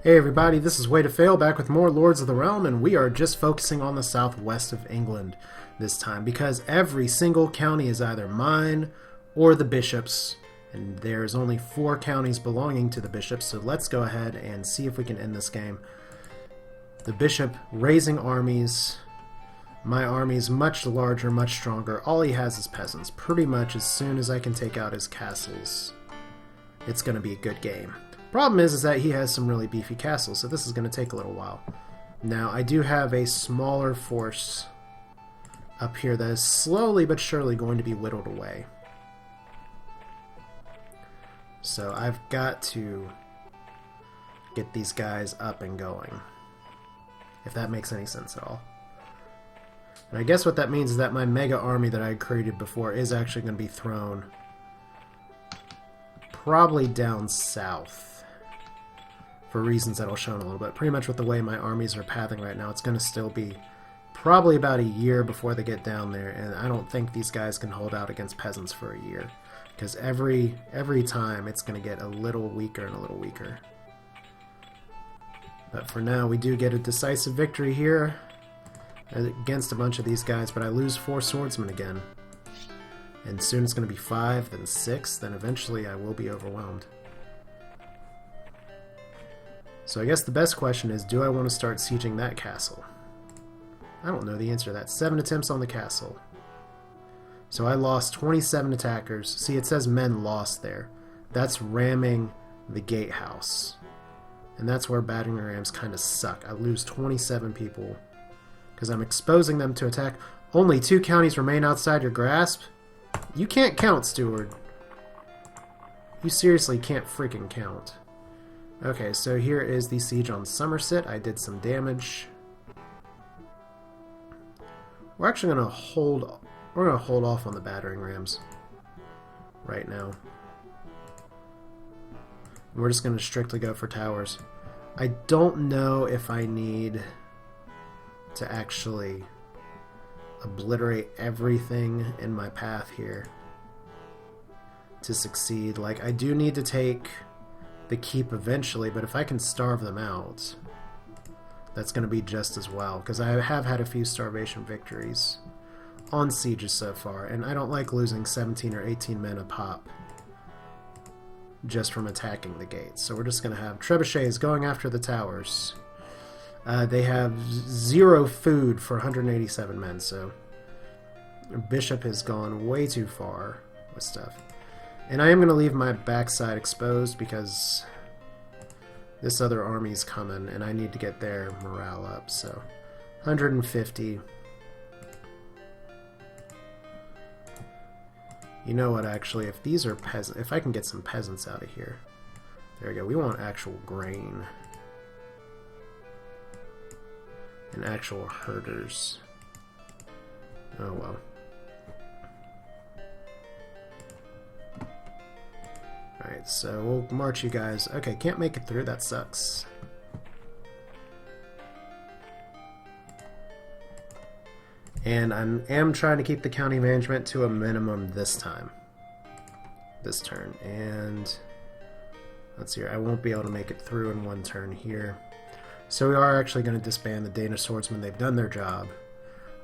Hey everybody, this is Way to Fail back with more Lords of the Realm, and we are just focusing on the southwest of England this time because every single county is either mine or the bishops, and there's only 4 counties belonging to the bishops, so let's go ahead and see if we can end this game. The bishop raising armies. My army's much larger, much stronger. All he has is peasants. Pretty much as soon as I can take out his castles, it's going to be a good game. Problem is that he has some really beefy castles, so this is going to take a little while. Now, I do have a smaller force up here that is slowly but surely going to be whittled away. So I've got to get these guys up and going, if that makes any sense at all. And I guess what that means is that my mega army that I had created before is actually going to be thrown probably down south. For reasons that I'll show in a little bit. Pretty much with the way my armies are pathing right now, it's going to still be probably about a year before they get down there, and I don't think these guys can hold out against peasants for a year, because every time it's going to get a little weaker and a little weaker. But for now, we do get a decisive victory here against a bunch of these guys, but I lose 4 swordsmen again. And soon it's going to be 5, then 6, then eventually I will be overwhelmed. So I guess the best question is, do I want to start sieging that castle? I don't know the answer to that. 7 attempts on the castle. So I lost 27 attackers. See, it says men lost there. That's ramming the gatehouse. And that's where battering rams kind of suck. I lose 27 people because I'm exposing them to attack. Only 2 counties remain outside your grasp? You can't count, Steward. You seriously can't freaking count. Okay, so here is the siege on Somerset. I did some damage. We're actually going to hold off on the battering rams right now. We're just going to strictly go for towers. I don't know if I need to actually obliterate everything in my path here to succeed. Like, I do need to take the keep eventually, but if I can starve them out, that's going to be just as well, because I have had a few starvation victories on sieges so far, and I don't like losing 17 or 18 men a pop just from attacking the gates. So we're just going to have trebuchets going after the towers. They have 0 food for 187 men, so Bishop has gone way too far with stuff. And I am going to leave my backside exposed because this other army's coming and I need to get their morale up. So 150. You know what, actually, if these are peasants, if I can get some peasants out of here. There we go. We want actual grain. And actual herders. Oh well. Alright, so we'll march you guys. Okay, can't make it through. That sucks. And I am trying to keep the county management to a minimum this time. This turn. And let's see here. I won't be able to make it through in one turn here. So we are actually going to disband the Danish swordsmen. They've done their job.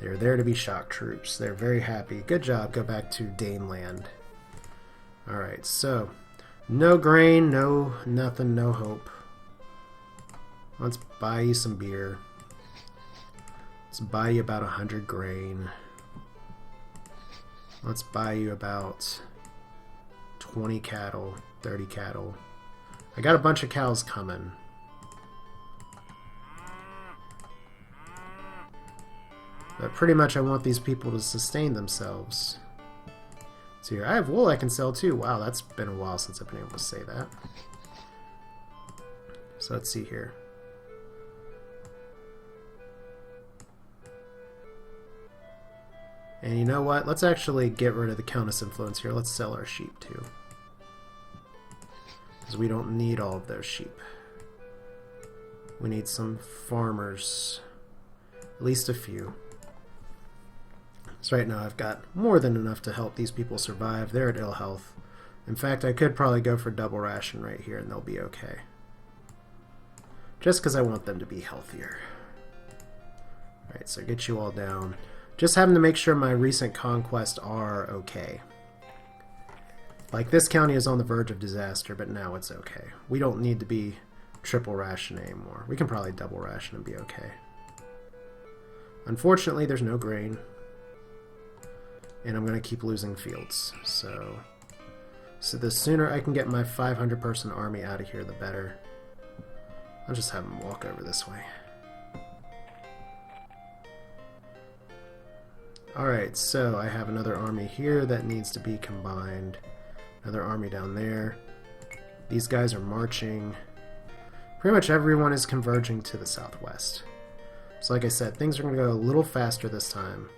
They're there to be shock troops. They're very happy. Good job. Go back to Daneland. Alright, so no grain, no nothing, no hope. Let's buy you some beer. Let's buy you about 100 grain. Let's buy you about 20 cattle, 30 cattle. I got a bunch of cows coming. But pretty much I want these people to sustain themselves. So here, I have wool I can sell too. Wow, that's been a while since I've been able to say that. So let's see here. And you know what? Let's actually get rid of the Countess influence here. Let's sell our sheep too. Because we don't need all of those sheep. We need some farmers. At least a few. So right now I've got more than enough to help these people survive. They're at ill health. In fact, I could probably go for double ration right here and they'll be okay. just because I want them to be healthier. Alright, so get you all down. Just having to make sure my recent conquests are okay. Like, this county is on the verge of disaster, but now it's okay. We don't need to be triple ration anymore. We can probably double ration and be okay. Unfortunately, there's no grain. And I'm going to keep losing fields. So the sooner I can get my 500-person army out of here, the better. I'll just have them walk over this way. Alright, so I have another army here that needs to be combined. Another army down there. These guys are marching. Pretty much everyone is converging to the southwest. So like I said, things are going to go a little faster this time,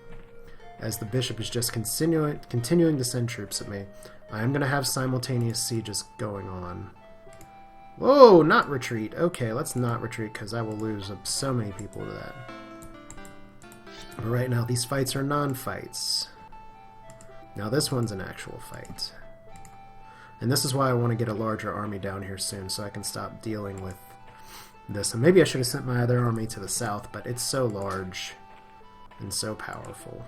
as the bishop is just continuing to send troops at me. I am going to have simultaneous sieges going on. Whoa, not retreat. Okay, let's not retreat, because I will lose so many people to that. But right now, these fights are non-fights. Now this one's an actual fight. And this is why I want to get a larger army down here soon, so I can stop dealing with this. And maybe I should have sent my other army to the south, but it's so large and so powerful.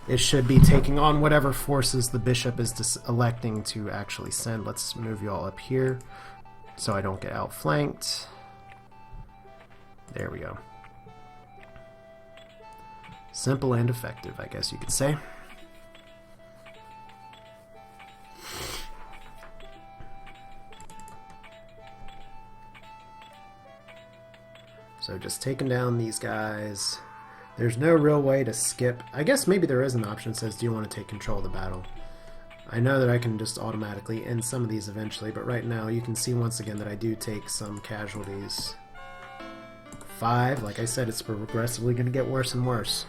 It should be taking on whatever forces the bishop is electing to actually send. Let's move you all up here so I don't get outflanked. There we go. Simple and effective, I guess you could say. So just taking down these guys. There's no real way to skip. I guess maybe there is an option that says, do you want to take control of the battle? I know that I can just automatically end some of these eventually, but right now you can see once again that I do take some casualties. 5, like I said, it's progressively going to get worse and worse.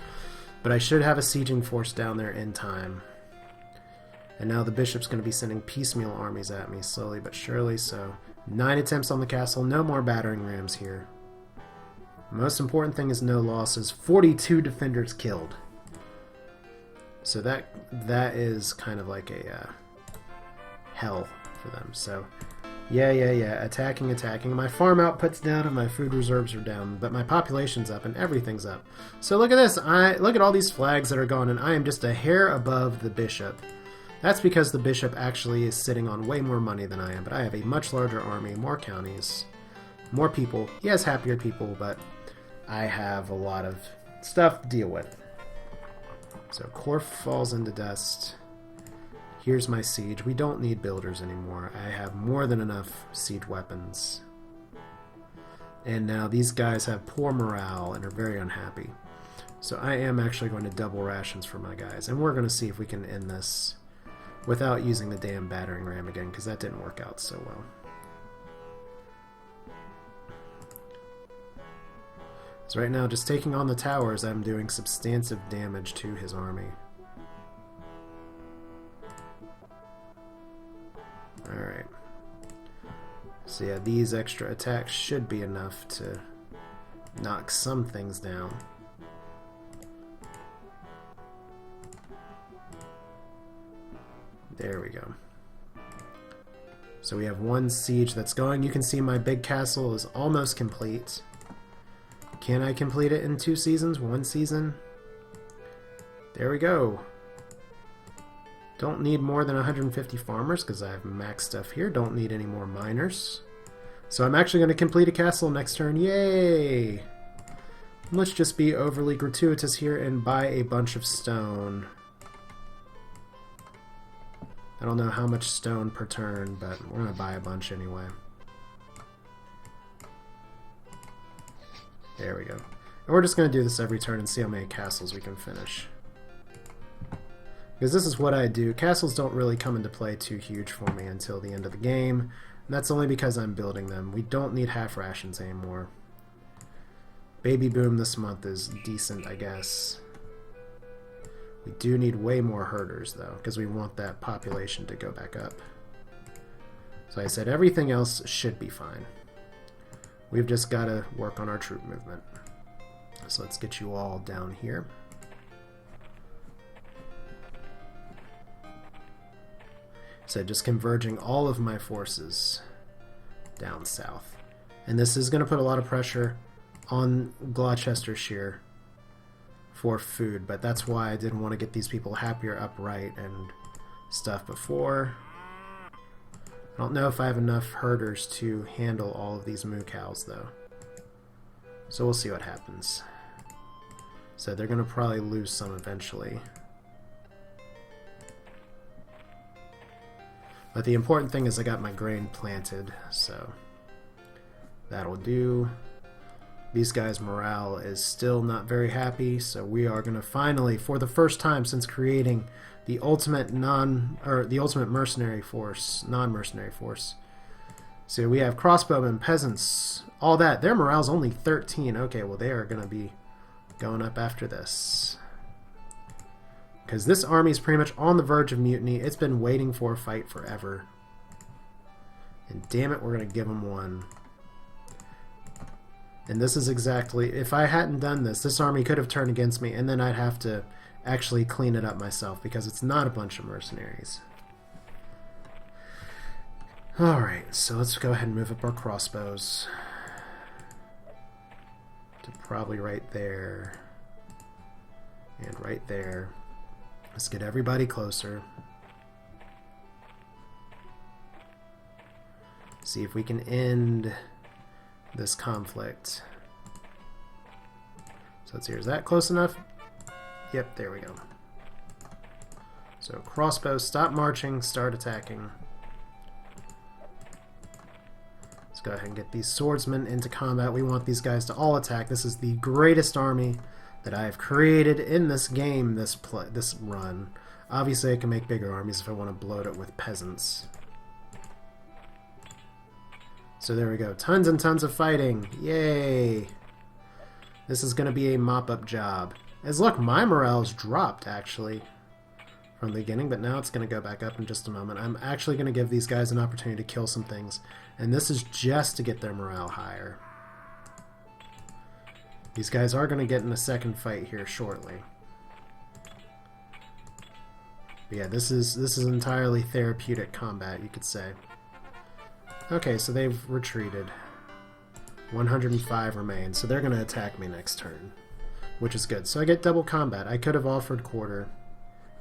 But I should have a sieging force down there in time. And now the bishop's going to be sending piecemeal armies at me slowly but surely, so 9 attempts on the castle, no more battering rams here. The most important thing is no losses. 42 defenders killed. So that is kind of like a hell for them. So yeah. Attacking. My farm output's down and my food reserves are down, but my population's up and everything's up. So look at this. Look at all these flags that are gone, and I am just a hair above the bishop. That's because the bishop actually is sitting on way more money than I am, but I have a much larger army, more counties, more people. He has happier people, but I have a lot of stuff to deal with. So Corf falls into dust. Here's my siege. We don't need builders anymore. I have more than enough siege weapons. And now these guys have poor morale and are very unhappy. So I am actually going to double rations for my guys. And we're going to see if we can end this without using the damn battering ram again, because that didn't work out so well. So right now, just taking on the towers, I'm doing substantive damage to his army. Alright. So yeah, these extra attacks should be enough to knock some things down. There we go. So we have one siege that's going. You can see my big castle is almost complete. Can I complete it in 2 seasons? 1 season? There we go. Don't need more than 150 farmers because I have max stuff here. Don't need any more miners. So I'm actually going to complete a castle next turn. Yay! Let's just be overly gratuitous here and buy a bunch of stone. I don't know how much stone per turn, but we're going to buy a bunch anyway. There we go. And we're just going to do this every turn and see how many castles we can finish. Because this is what I do. Castles don't really come into play too huge for me until the end of the game. And that's only because I'm building them. We don't need half rations anymore. Baby boom this month is decent, I guess. We do need way more herders, though, because we want that population to go back up. So like I said, everything else should be fine. We've just got to work on our troop movement. So let's get you all down here. So just converging all of my forces down south. And this is going to put a lot of pressure on Gloucestershire for food, but that's why I didn't want to get these people happier upright and stuff before. I don't know if I have enough herders to handle all of these moo cows, though. So we'll see what happens. So they're going to probably lose some eventually. But the important thing is I got my grain planted, so that'll do. These guys' morale is still not very happy, so we are going to finally, for the first time since creating the ultimate mercenary force, non-mercenary force. So we have crossbowmen, peasants, all that. Their morale's only 13. Okay, well they are going to be going up after this. Because this army is pretty much on the verge of mutiny. It's been waiting for a fight forever. And damn it, we're going to give them one. And this is exactly... If I hadn't done this, this army could have turned against me, and then I'd have to actually clean it up myself, because it's not a bunch of mercenaries. Alright, so let's go ahead and move up our crossbows. To probably right there. And right there. Let's get everybody closer. See if we can end this conflict. So let's see, is that close enough? Yep, there we go. So crossbows, stop marching, start attacking. Let's go ahead and get these swordsmen into combat. We want these guys to all attack. This is the greatest army that I have created in this game, this run. Obviously I can make bigger armies if I want to bloat it with peasants. So there we go. Tons and tons of fighting. Yay! This is going to be a mop-up job. As look, my morale's dropped, actually, from the beginning, but now it's going to go back up in just a moment. I'm actually going to give these guys an opportunity to kill some things, and this is just to get their morale higher. These guys are going to get in a second fight here shortly. But yeah, this is entirely therapeutic combat, you could say. Okay, so they've retreated. 105 remain, so they're going to attack me next turn, which is good. So I get double combat. I could have offered quarter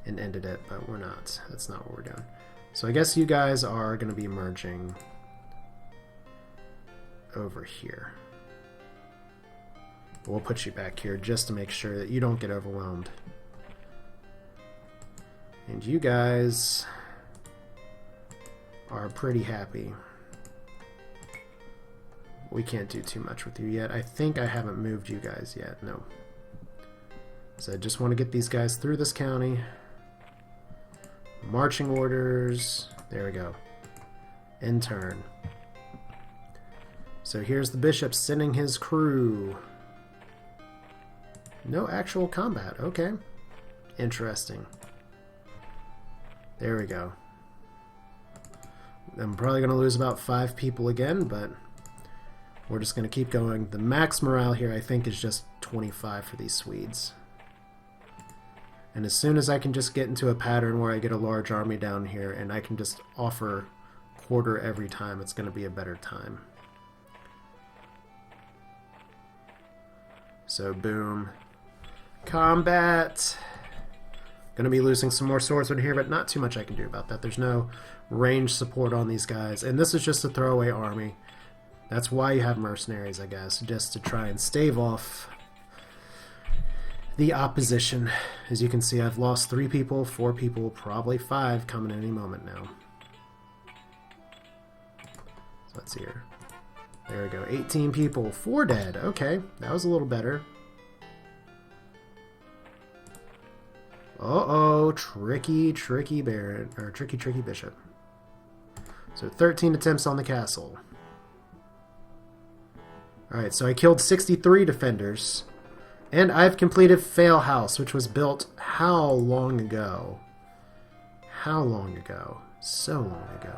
and ended it, but we're not. That's not what we're doing. So I guess you guys are going to be merging over here. We'll put you back here just to make sure that you don't get overwhelmed. And you guys are pretty happy. We can't do too much with you yet. I think I haven't moved you guys yet. No. So I just want to get these guys through this county. Marching orders. There we go. End turn. So here's the bishop sending his crew. No actual combat. Okay. Interesting. There we go. I'm probably going to lose about 5 people again, but we're just going to keep going. The max morale here, I think, is just 25 for these Swedes. And as soon as I can just get into a pattern where I get a large army down here and I can just offer quarter every time, it's going to be a better time. So, boom. Combat. Going to be losing some more swordsmen here, but not too much I can do about that. There's no range support on these guys. And this is just a throwaway army. That's why you have mercenaries, I guess, just to try and stave off the opposition. As you can see, I've lost 3 people, 4 people, probably 5 coming any moment now. So let's see here. There we go. 18 people, 4 dead. Okay, that was a little better. Uh-oh, tricky baron, or tricky bishop. So 13 attempts on the castle. Alright, so I killed 63 defenders. And I've completed Fail House, which was built how long ago? How long ago? So long ago.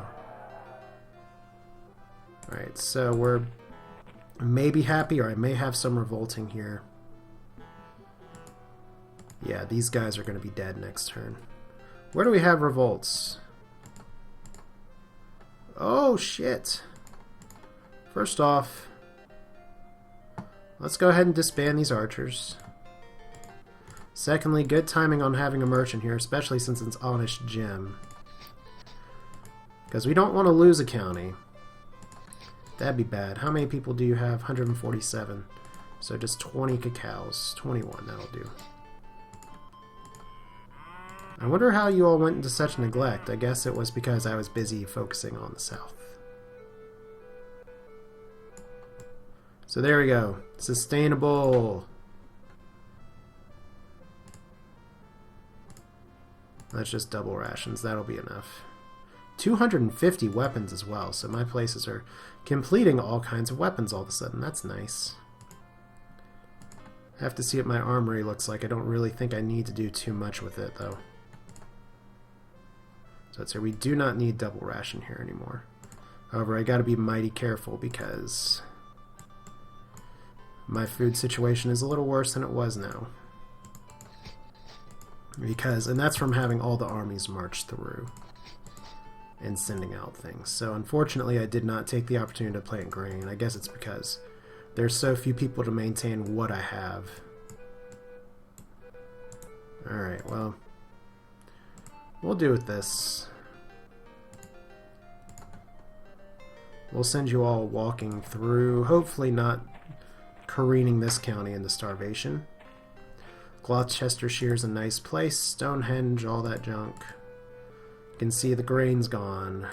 Alright, so we're maybe happy, or I may have some revolting here. Yeah, these guys are going to be dead next turn. Where do we have revolts? Oh, shit. First off, let's go ahead and disband these archers. Secondly, good timing on having a merchant here, especially since it's Honest Jim. Because we don't want to lose a county. That'd be bad. How many people do you have? 147. So just 20 cacaos. 21, that'll do. I wonder how you all went into such neglect. I guess it was because I was busy focusing on the south. So there we go. Sustainable. That's just double rations. That'll be enough. 250 weapons as well, so my places are completing all kinds of weapons all of a sudden. That's nice. I have to see what my armory looks like. I don't really think I need to do too much with it, though. So let's say we do not need double ration here anymore. However, I gotta be mighty careful because my food situation is a little worse than it was now. And that's from having all the armies march through and sending out things. So unfortunately I did not take the opportunity to plant grain. I guess it's because there's so few people to maintain what I have. Alright, well, we'll do with this. We'll send you all walking through, hopefully not careening this county into starvation. Gloucestershire's a nice place. Stonehenge, all that junk. You can see the grain's gone.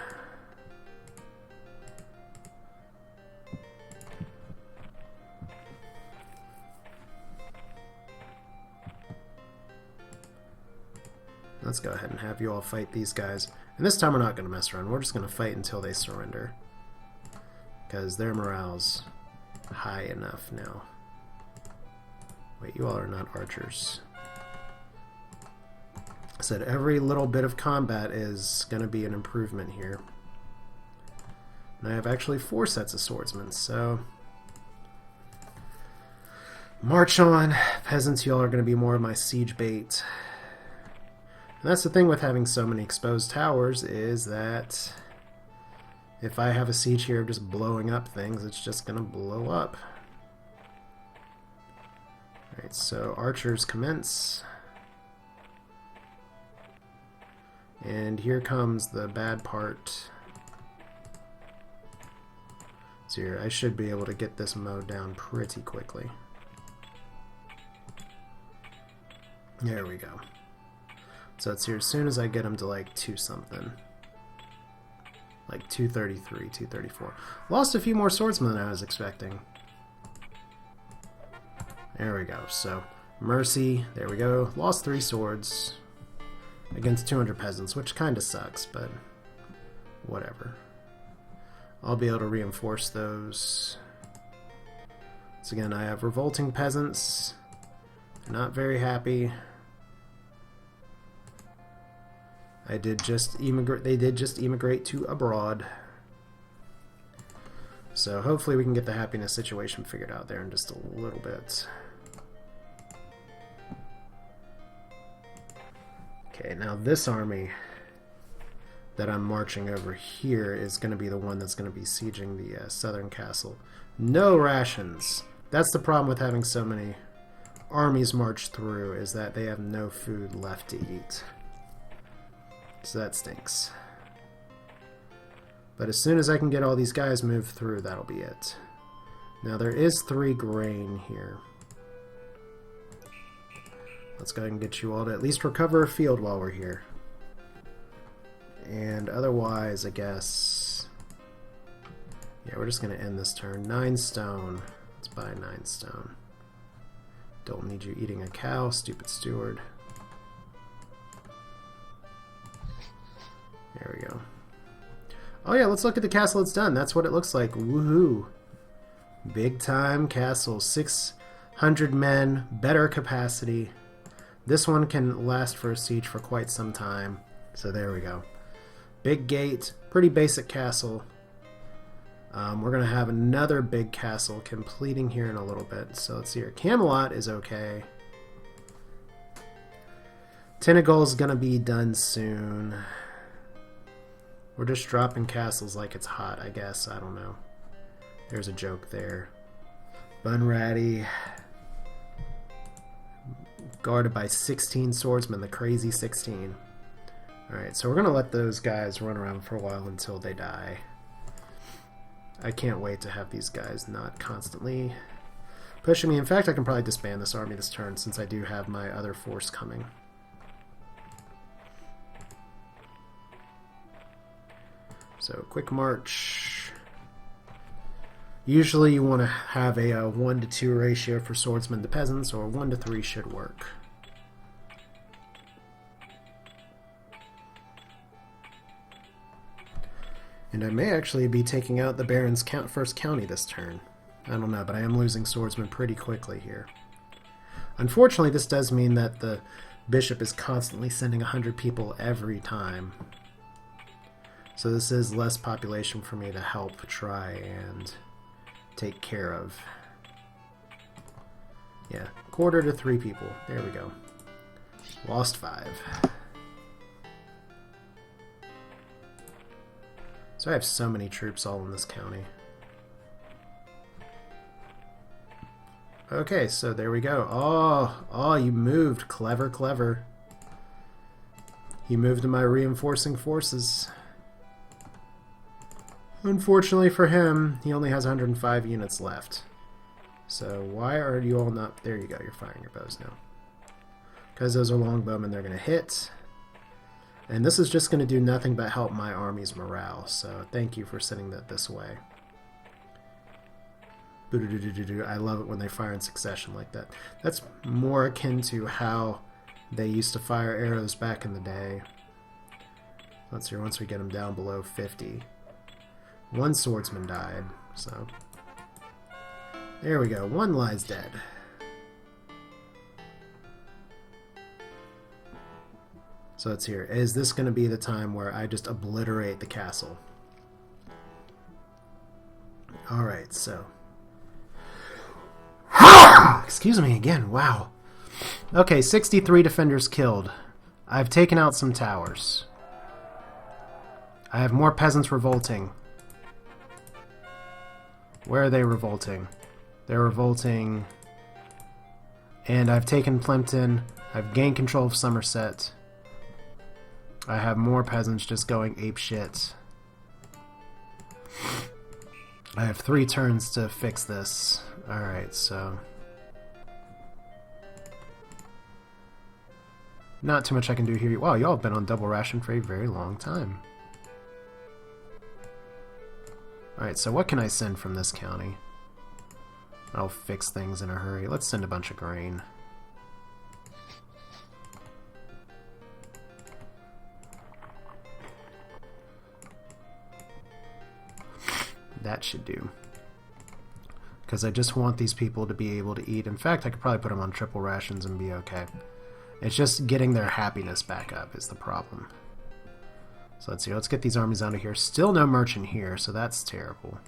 Let's go ahead and have you all fight these guys. And this time we're not going to mess around. We're just going to fight until they surrender. Because their morale's high enough now. Wait, you all are not archers. I said every little bit of combat is going to be an improvement here. And I have actually 4 sets of swordsmen, so... March on. Peasants, you all are going to be more of my siege bait. And that's the thing with having so many exposed towers, is that if I have a siege here of just blowing up things, it's just going to blow up. Alright, so archers commence. And here comes the bad part. So here, I should be able to get this mowed down pretty quickly. There we go. So it's here as soon as I get them to like 2 something. Like 233, 234. Lost a few more swordsmen than I was expecting. There we go. So, Mercy, there we go. Lost 3 swords against 200 peasants, which kind of sucks, but whatever. I'll be able to reinforce those. So again, I have revolting peasants. They're not very happy. They did just immigrate to abroad. So hopefully we can get the happiness situation figured out there in just a little bit. Okay, now this army that I'm marching over here is going to be the one that's going to be sieging the southern castle. No rations. That's the problem with having so many armies march through, is that they have no food left to eat. So that stinks. But as soon as I can get all these guys moved through, that'll be it. Now there is 3 grain here. Let's go ahead and get you all to at least recover a field while we're here. And otherwise, I guess... yeah, we're just going to end this turn. 9 stone. Let's buy 9 stone. Don't need you eating a cow, stupid steward. There we go. Oh yeah, let's look at the castle it's done. That's what it looks like. Woohoo! Big time castle. 600 men, better capacity. This one can last for a siege for quite some time. So there we go. Big gate, pretty basic castle. We're going to have another big castle completing here in a little bit. So let's see here. Camelot is okay. Tentagel is going to be done soon. We're just dropping castles like it's hot, I guess. I don't know. There's a joke there. Bunratty. Guarded by 16 swordsmen, the crazy 16. Alright, so we're going to let those guys run around for a while until they die. I can't wait to have these guys not constantly pushing me. In fact, I can probably disband this army this turn since I do have my other force coming. So, quick march. Usually you want to have a 1-to-2 ratio for swordsmen to peasants, or 1-to-3 should work. And I may actually be taking out the Baron's first county this turn. I don't know, but I am losing swordsmen pretty quickly here. Unfortunately, this does mean that the bishop is constantly sending 100 people every time. So this is less population for me to help try and take care of. Yeah, 1/4 to 3 people. There we go. Lost 5. So I have so many troops all in this county. Okay, so there we go. Oh, you moved. Clever, clever. He moved to my reinforcing forces. Unfortunately for him, he only has 105 units left. So why are you all not... There you go, you're firing your bows now. Because those are longbowmen, they're going to hit. And this is just going to do nothing but help my army's morale. So thank you for sending that this way. I love it when they fire in succession like that. That's more akin to how they used to fire arrows back in the day. Let's see, once we get them down below 50. 1 swordsman died, so... There we go, 1 lies dead. So let's hear, is this going to be the time where I just obliterate the castle? Alright, so... Excuse me again, wow. Okay, 63 defenders killed. I've taken out some towers. I have more peasants revolting. Where are they revolting? They're revolting. And I've taken Plimpton. I've gained control of Somerset. I have more peasants just going apeshit. I have 3 turns to fix this. Alright, so... Not too much I can do here. Wow, y'all have been on double ration for a very long time. Alright, so what can I send from this county? I'll fix things in a hurry. Let's send a bunch of grain. That should do. Because I just want these people to be able to eat. In fact, I could probably put them on triple rations and be okay. It's just getting their happiness back up is the problem. So let's see. Let's get these armies out of here. Still no merchant here, so that's terrible.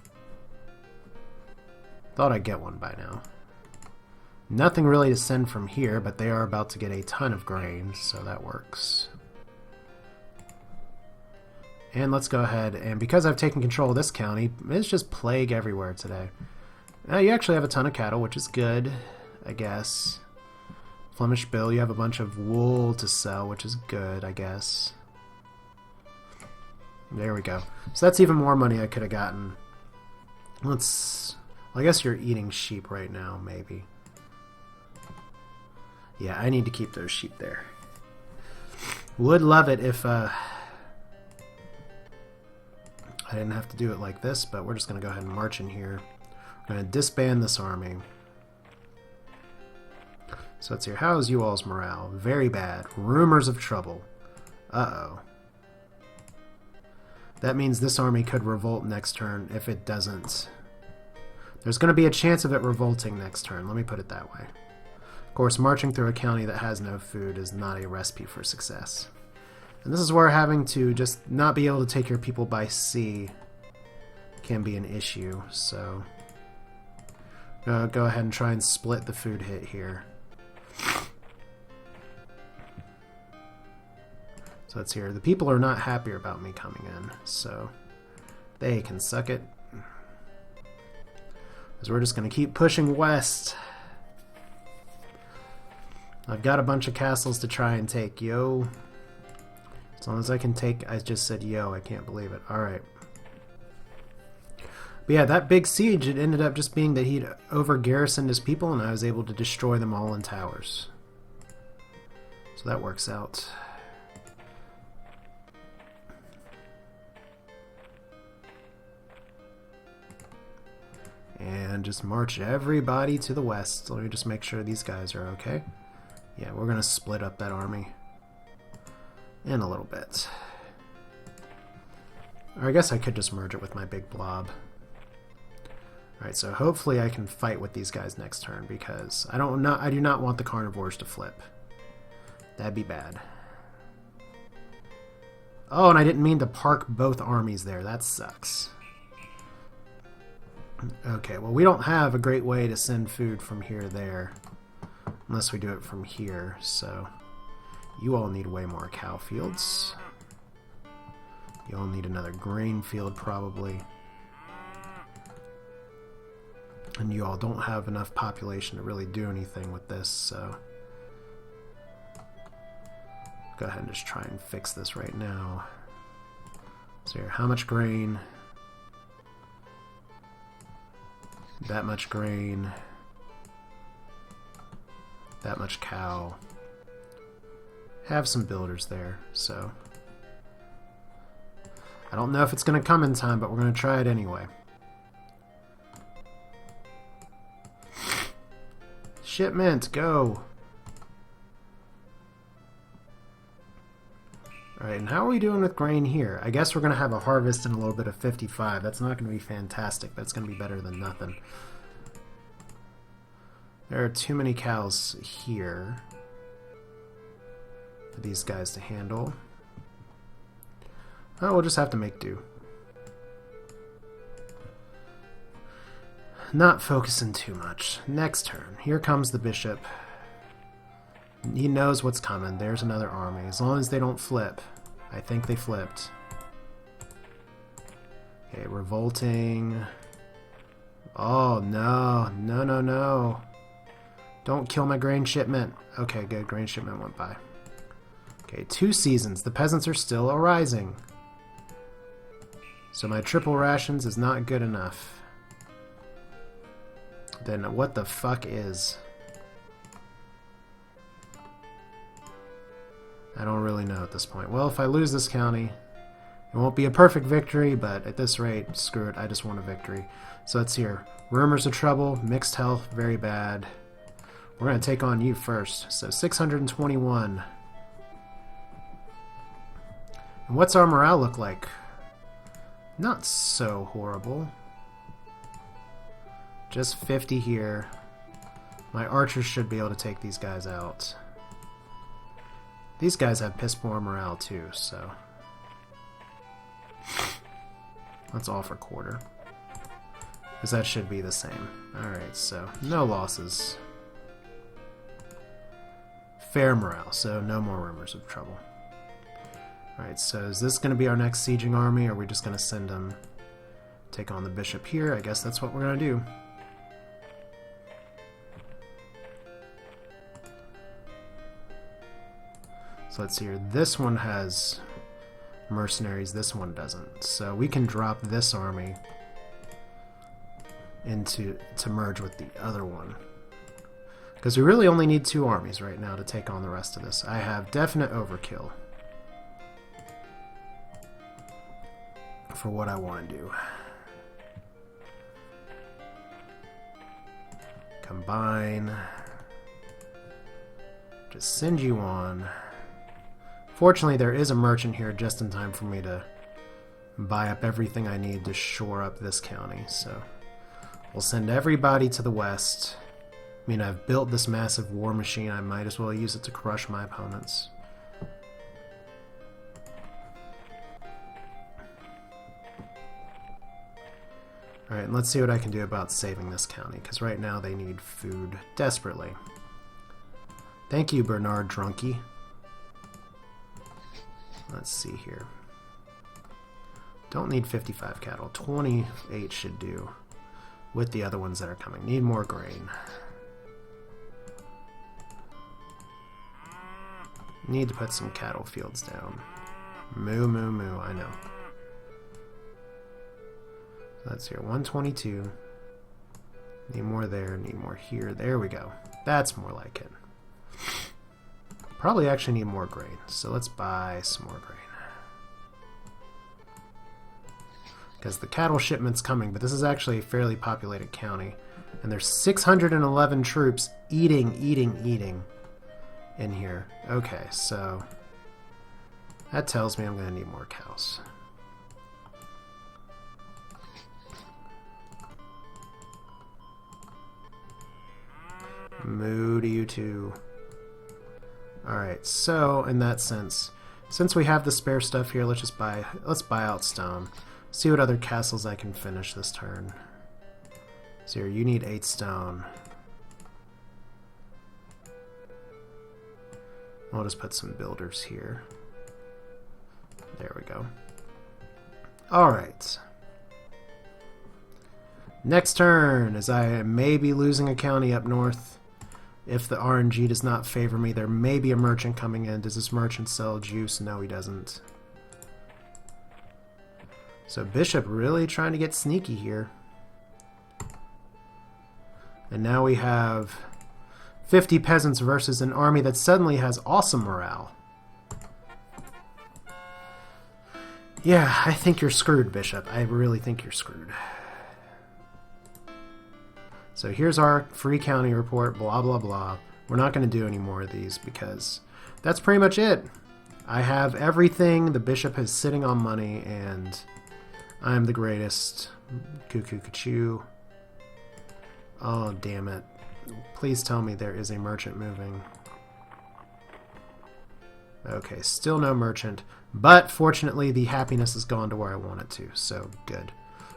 Thought I'd get one by now. Nothing really to send from here, but they are about to get a ton of grain, so that works. And let's go ahead, and because I've taken control of this county, it's just plague everywhere today. Now you actually have a ton of cattle, which is good, I guess. Flemish Bill, you have a bunch of wool to sell, which is good, I guess. There we go. So that's even more money I could have gotten. Let's... Well, I guess you're eating sheep right now, maybe. Yeah, I need to keep those sheep there. Would love it if I didn't have to do it like this, but we're just going to go ahead and march in here. We're going to disband this army. So let's hear, how's you all's morale? Very bad. Rumors of trouble. Uh-oh. That means this army could revolt next turn if it doesn't. There's going to be a chance of it revolting next turn, let me put it that way. Of course, marching through a county that has no food is not a recipe for success. And this is where having to just not be able to take your people by sea can be an issue, so... go ahead and try and split the food hit here. So let's hear. The people are not happy about me coming in, so they can suck it. Because we're just going to keep pushing west. I've got a bunch of castles to try and take, yo. As long as I can take... I just said yo, I can't believe it. Alright. But yeah, that big siege, it ended up just being that he'd over-garrisoned his people, and I was able to destroy them all in towers. So that works out. And just march everybody to the west. Let me just make sure these guys are okay. Yeah, we're going to split up that army in a little bit. Or I guess I could just merge it with my big blob. Alright, so hopefully I can fight with these guys next turn, because I do not want the carnivores to flip. That'd be bad. Oh, and I didn't mean to park both armies there. That sucks. Okay, well, we don't have a great way to send food from here to there. Unless we do it from here, so... You all need way more cow fields. You all need another grain field, probably. And you all don't have enough population to really do anything with this, so... Go ahead and just try and fix this right now. So here, how much grain? That much grain. That much cow. Have some builders there, so... I don't know if it's going to come in time, but we're going to try it anyway. Shipment, go! Alright, and how are we doing with grain here? I guess we're going to have a harvest and a little bit of 55. That's not going to be fantastic, but it's going to be better than nothing. There are too many cows here for these guys to handle. Oh, we'll just have to make do. Not focusing too much. Next turn. Here comes the bishop. He knows what's coming. There's another army. As long as they don't flip. I think they flipped. Okay, revolting. Oh, no. No, no, no. Don't kill my grain shipment. Okay, good. Grain shipment went by. Okay, 2 seasons. The peasants are still arising. So my triple rations is not good enough. Then what the fuck is... I don't really know at this point. Well, if I lose this county, it won't be a perfect victory, but at this rate, screw it, I just want a victory. So it's here. Rumors of trouble, mixed health, very bad. We're going to take on you first. So 621. And what's our morale look like? Not so horrible. Just 50 here. My archers should be able to take these guys out. These guys have piss poor morale too, so... That's all for quarter. Because that should be the same. Alright, so no losses. Fair morale, so no more rumors of trouble. Alright, so is this going to be our next sieging army, or are we just going to send them take on the bishop here? I guess that's what we're going to do. So let's see here. This one has mercenaries, this one doesn't. So we can drop this army to merge with the other one. Because we really only need 2 armies right now to take on the rest of this. I have definite overkill for what I want to do. Combine. Just send you on. Fortunately, there is a merchant here just in time for me to buy up everything I need to shore up this county. So we'll send everybody to the west. I mean, I've built this massive war machine. I might as well use it to crush my opponents. Alright, let's see what I can do about saving this county, because right now they need food desperately. Thank you, Bernard Drunky. Let's see here. Don't need 55 cattle. 28 should do. with the other ones that are coming. Need more grain. Need to put some cattle fields down. Moo, moo, moo, I know. That's here, 122. Need more there, need more here. There we go. That's more like it. Probably actually need more grain, so let's buy some more grain. Because the cattle shipment's coming, but this is actually a fairly populated county. And there's 611 troops eating in here. Okay, so that tells me I'm going to need more cows. Moo to you too. Alright, so in that sense, since we have the spare stuff here, let's buy out stone. See what other castles I can finish this turn. So here, you need 8 stone. I'll just put some builders here. There we go. Alright. Next turn, as I may be losing a county up north. If the RNG does not favor me, there may be a merchant coming in. Does this merchant sell juice? No, he doesn't. So Bishop really trying to get sneaky here. And now we have 50 peasants versus an army that suddenly has awesome morale. Yeah, I think you're screwed, Bishop. I really think you're screwed. So here's our free county report, blah, blah, blah. We're not going to do any more of these because that's pretty much it. I have everything. The bishop is sitting on money, and I'm the greatest. Cuckoo, cuckoo. Oh, damn it. Please tell me there is a merchant moving. Okay, still no merchant. But fortunately, the happiness has gone to where I want it to, so good.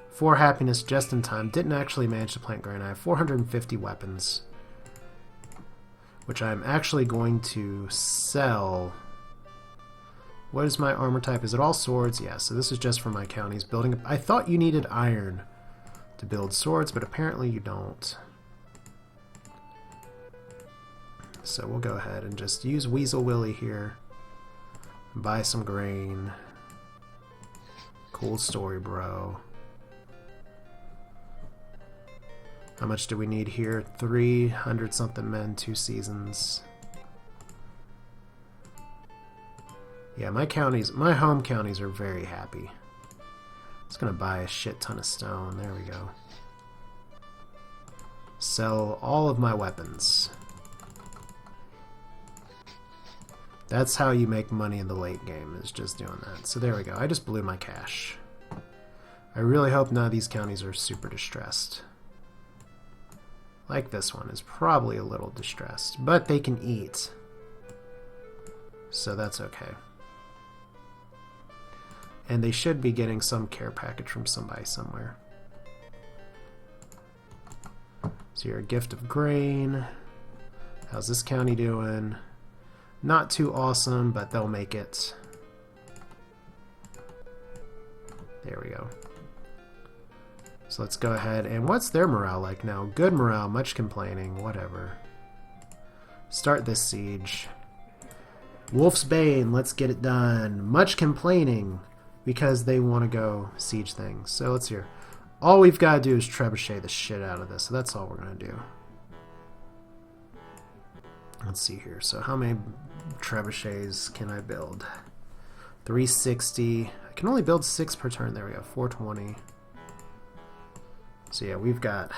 4 happiness just in time. Didn't actually manage to plant grain. I have 450 weapons, which I'm actually going to sell. What is my armor type? Is it all swords? Yeah, so this is just for my counties. Building. I thought you needed iron to build swords, but apparently you don't. So we'll go ahead and just use Weasel Willie here. Buy some grain. Cool story, bro. How much do we need here? 300 something men, 2 seasons. Yeah, my home counties are very happy. It's gonna buy a shit ton of stone. There we go. Sell all of my weapons. That's how you make money in the late game, is just doing that. So there we go. I just blew my cash. I really hope none of these counties are super distressed. Like this one is probably a little distressed, but they can eat. So that's okay. And they should be getting some care package from somebody somewhere. So you're a gift of grain. How's this county doing? Not too awesome, but they'll make it. There we go. So let's go ahead, and what's their morale like now? Good morale, much complaining, whatever. Start this siege. Wolf's Bane, let's get it done. Much complaining, because they want to go siege things. So let's hear. All we've got to do is trebuchet the shit out of this, so that's all we're going to do. Let's see here. So how many trebuchets can I build? 360. I can only build 6 per turn. There we go. 420. So yeah, we've got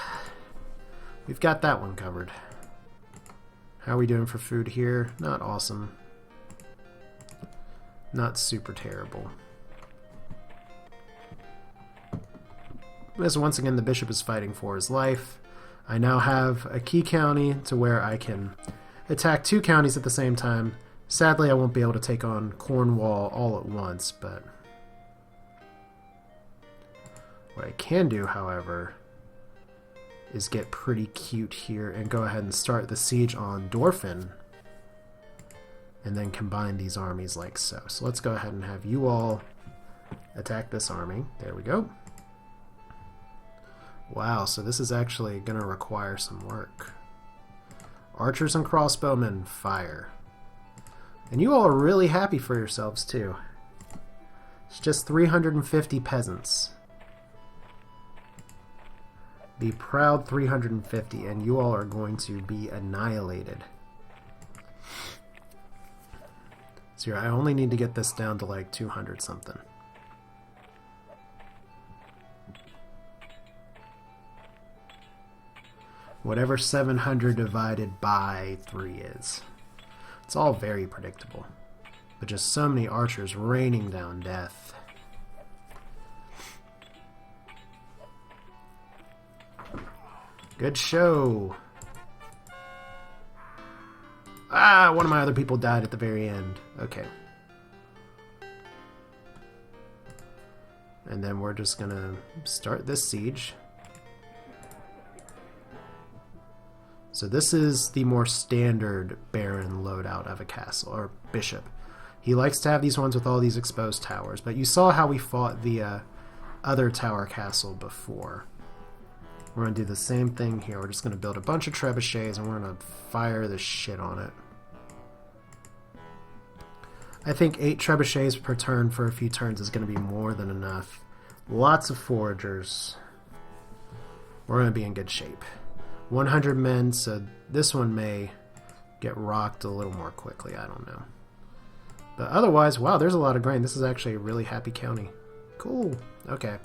that one covered. How are we doing for food here? Not awesome. Not super terrible. As once again the bishop is fighting for his life. I now have a key county to where I can attack 2 counties at the same time. Sadly, I won't be able to take on Cornwall all at once, but what I can do, however, is get pretty cute here and go ahead and start the siege on Dorfin and then combine these armies like so. So let's go ahead and have you all attack this army. There we go. Wow, so this is actually going to require some work. Archers and crossbowmen, fire. And you all are really happy for yourselves, too. It's just 350 peasants. Be proud 350, and you all are going to be annihilated. So I only need to get this down to like 200 something. Whatever 700 divided by 3 is. It's all very predictable. But just so many archers raining down death. Good show. Ah, one of my other people died at the very end. Okay. And then we're just gonna start this siege. So this is the more standard Baron loadout of a castle, or bishop. He likes to have these ones with all these exposed towers, but you saw how we fought the other tower castle before. We're going to do the same thing here. We're just going to build a bunch of trebuchets and we're going to fire the shit on it. I think 8 trebuchets per turn for a few turns is going to be more than enough. Lots of foragers. We're going to be in good shape. 100 men, so this one may get rocked a little more quickly. I don't know. But otherwise, wow, there's a lot of grain. This is actually a really happy county. Cool. Okay.